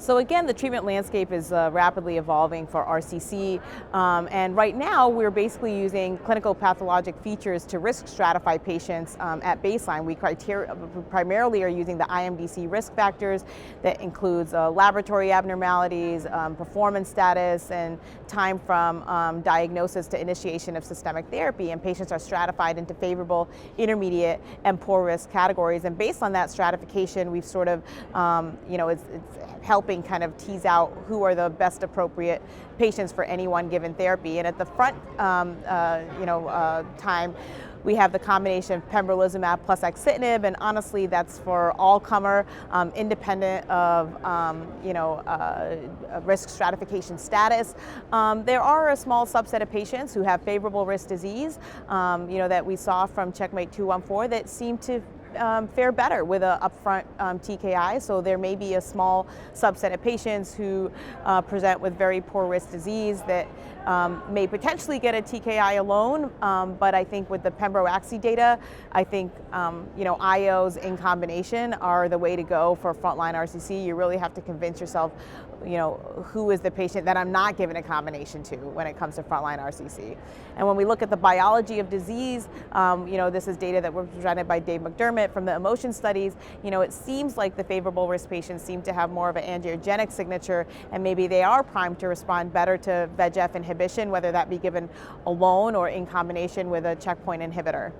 So again, the treatment landscape is rapidly evolving for RCC, and right now we're basically using clinical pathologic features to risk stratify patients at baseline. We primarily are using the IMDC risk factors that includes laboratory abnormalities, performance status, and time from diagnosis to initiation of systemic therapy, and patients are stratified into favorable, intermediate, and poor risk categories. And based on that stratification, we've sort of, it's helping kind of tease out who are the best appropriate patients for any one given therapy. And at the front time, we have the combination of pembrolizumab plus axitinib, and honestly, that's for all comer, independent of risk stratification status. There are a small subset of patients who have favorable risk disease, that we saw from Checkmate 214 that seem to fare better with an upfront TKI. So there may be a small subset of patients who present with very poor risk disease that may potentially get a TKI alone, but I think with the Pembro-Axi data, I think IOs in combination are the way to go for frontline RCC. You really have to convince yourself, who is the patient that I'm not giving a combination to when it comes to frontline RCC. And when we look at the biology of disease, this is data that was presented by Dave McDermott from the emotion studies. It seems like the favorable risk patients seem to have more of an angiogenic signature, and maybe they are primed to respond better to VEGF inhibition, whether that be given alone or in combination with a checkpoint inhibitor.